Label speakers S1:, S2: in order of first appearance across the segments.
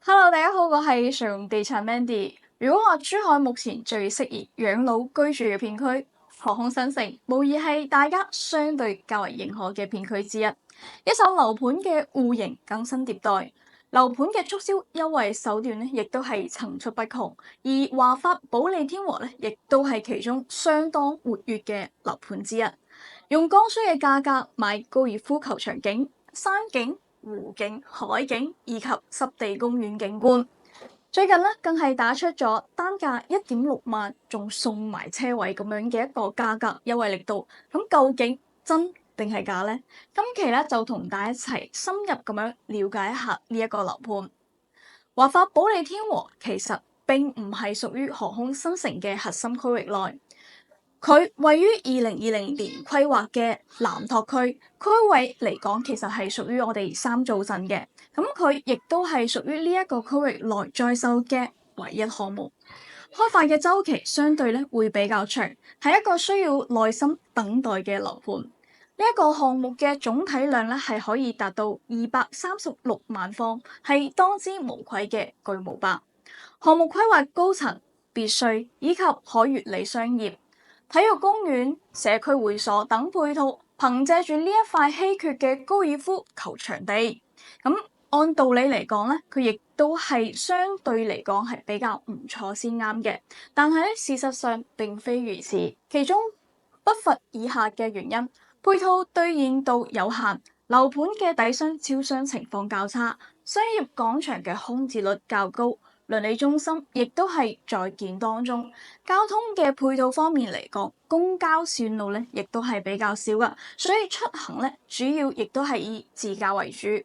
S1: Hello，大家好，我係常用地產 Mandy。如果話珠海目前最適宜養老居住嘅片區，航空新城無疑係大家相對較為認可嘅片區之一。一手樓盤嘅戶型更新迭代，樓盤嘅促銷優惠手段咧，亦都係層出不窮。而華發保利天和咧，亦都係其中相當活躍嘅樓盤之一。用剛需嘅價格買高爾夫球場景、山景、湖景、海景以及濕地公園景觀，最近咧更係打出咗單價1.6萬，仲送埋車位咁樣嘅一個價格優惠力度。咁究竟真定係假呢？今期咧就同大家一齊深入咁樣了解一下呢一個樓盤。華發保利天和其實並唔係屬於航空新城嘅核心區域內。佢位於2020年規劃嘅南拓區，區位嚟講其實係屬於我哋三灶鎮嘅，咁佢亦都係屬於呢一個區域內在售嘅唯一項目。開發嘅週期相對咧會比較長，係一個需要耐心等待嘅樓盤。呢一個項目嘅總體量咧係可以達到236萬方，係當之無愧嘅巨無霸。項目規劃高層別墅以及可悅理商業、體育公園、社區會所等配套，憑借住呢一塊稀缺嘅高爾夫球場地，咁按道理嚟講咧，佢亦都係相對嚟講係比較唔錯先啱嘅。但係咧，事實上並非如此，其中不乏以下嘅原因：配套兌現度有限，樓盤嘅底商招商情況較差，商業廣場嘅空置率較高。鄰里中心亦都係在建當中，交通嘅配套方面嚟講，公交線路咧亦都係比較少噶，所以出行咧主要亦都係以自駕為主。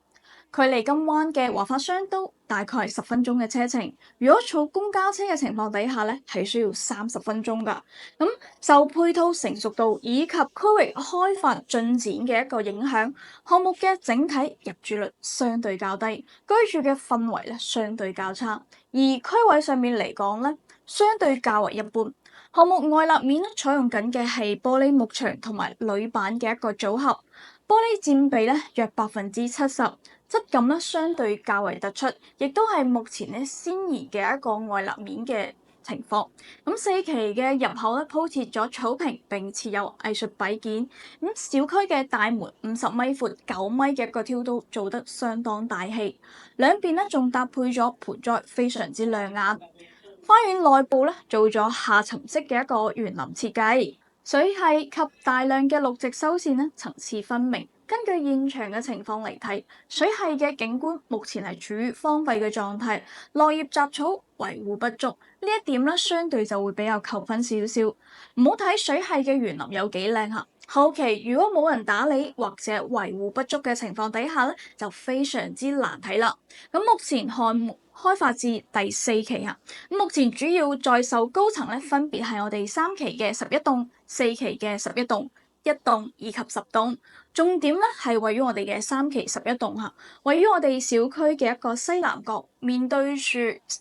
S1: 距離金灣嘅華發商都大概係10分鐘嘅車程，如果坐公交車嘅情況底下咧，係需要30分鐘噶。咁受配套成熟度以及區域開發進展嘅一個影響，項目嘅整體入住率相對較低，居住嘅氛圍咧相對較差。而區位上面嚟講咧，相對較為一般。項目外立面咧採用緊嘅係玻璃幕牆同埋鋁板嘅一個組合，玻璃佔比咧約70%，質感咧相對較為突出，亦都係目前咧鮮豔嘅一個外立面嘅情況。咁4期嘅入口咧鋪設咗草坪並設有藝術擺件。咁小區嘅大門50米闊9米嘅一個挑高做得相當大氣，兩邊咧仲搭配咗盆栽，非常之亮眼。花園內部咧做咗下沉式嘅一個園林設計，水系及大量嘅綠植修線咧層次分明。根據現場嘅情況嚟睇，水系嘅景觀目前係處於荒廢嘅狀態，落葉雜草維護不足，呢一點咧相對就會比較扣分少少。唔好睇水系嘅園林有幾靚嚇，後期如果冇人打理或者維護不足嘅情況底下咧，就非常之難睇啦。咁目前項目開發至第4期啊，目前主要在售高層咧分別係我哋3期嘅11棟、4期嘅11棟、1棟以及10棟。重點咧係位於我哋嘅3期11棟嚇，位於我哋小區嘅一個西南角，面對住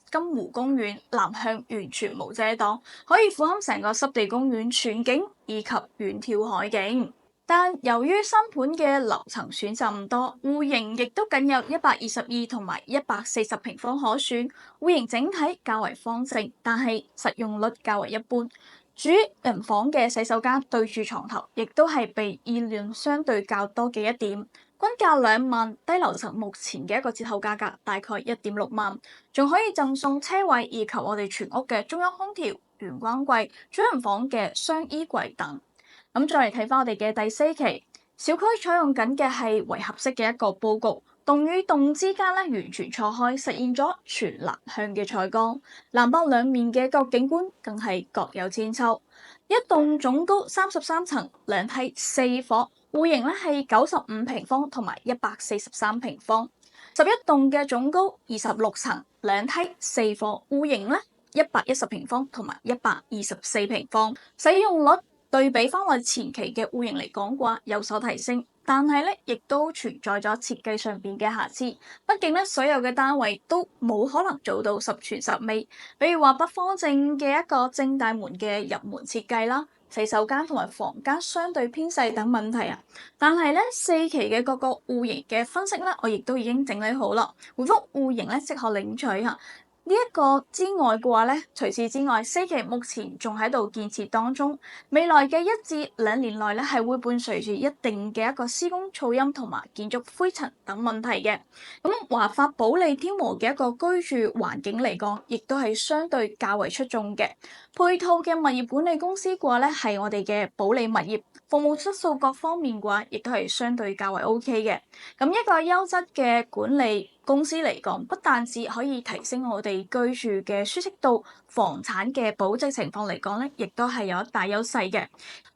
S1: 金湖公園，南向完全無遮擋，可以俯瞰成個濕地公園全景以及遠眺海景。但由於新盤嘅樓層選擇唔多，戶型亦都僅有122同埋140平方可選，戶型整體較為方正，但係實用率較為一般。主人房嘅洗手間對住床頭，亦都係被議論相對較多嘅一點。均價2萬，低樓層目前嘅一個折後價格大概1.6萬，仲可以贈送車位以及我哋全屋嘅中央空調、玄關櫃、主人房嘅雙衣櫃等。咁再嚟睇翻我哋嘅第4期，小區採用緊嘅係圍合式嘅一個佈局，棟與棟之間咧完全錯開，實現咗全南向嘅採光，南北兩面嘅個景觀更係各有千秋。一棟總高33層，兩梯4伙，戶型咧係95平方同埋143平方。11棟嘅總高26層，兩梯4伙，戶型咧110平方同埋124平方。使用率對比翻我前期嘅戶型嚟講嘅話，有所提升，但係咧亦都存在咗設計上邊嘅瑕疵。畢竟咧，所有嘅單位都冇可能做到十全十美。比如話北方正嘅一個正大門嘅入門設計啦，洗手間同埋房間相對偏細等問題啊。但係咧4期嘅各個戶型嘅分析咧，我亦都已經整理好啦，回覆戶型咧即可領取嚇。呢一個之外嘅話咧，除此之外，4期目前仲喺度建設當中，未來嘅1至2年內咧係會伴隨住一定嘅一個施工噪音同埋建築灰塵等問題嘅。咁華發保利天和嘅一個居住環境嚟講，亦都係相對較為出眾嘅。配套嘅物業管理公司嘅話咧，係我哋嘅保利物業，服務質素各方面嘅話，亦都係相對較為 OK 嘅。咁一個優質嘅管理公司嚟講，不但止可以提升我哋居住嘅舒適度，房產嘅保值情況嚟講咧，亦都係有一大優勢嘅。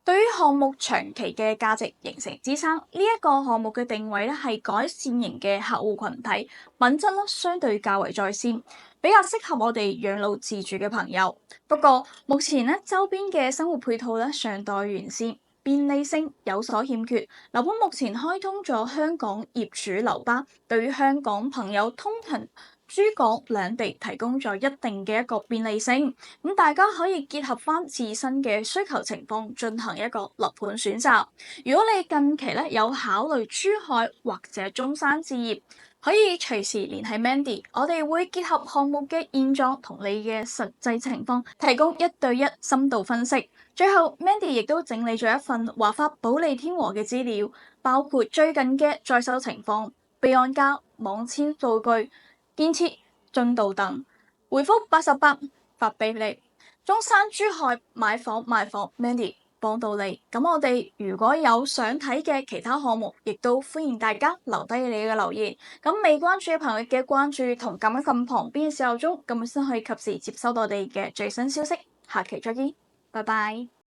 S1: 對於項目長期嘅價值形成支撐，呢一個項目嘅定位咧係改善型嘅客戶群體，品質咧相對較為在先，比較適合我哋養老自住嘅朋友。不過目前咧周邊嘅生活配套咧尚待完善，便利性有所欠缺。樓盤目前開通咗香港業主樓巴，對於香港朋友通勤珠港兩地提供咗一定嘅一個便利性。咁大家可以結合翻自身嘅需求情況進行一個樓盤選擇。如果你近期咧有考慮珠海或者中山置業，可以隨時聯繫 Mandy，我哋會結合項目嘅現狀同你嘅實際情況，提供1對1深度分析。最後 Mandy 亦都整理咗一份華發保利天和嘅資料，包括最近嘅在售情況、備案價、網簽數據、建設進度等，回覆88發俾你。中山珠海買房賣房 Mandy 幫到你。咁我哋如果有想睇嘅其他項目，亦都歡迎大家留低你嘅留言。咁未關注嘅朋友嘅關注同撳一撳旁邊嘅小鬧鐘，咁先可以及時接收到我哋嘅最新消息。下期再見，拜拜。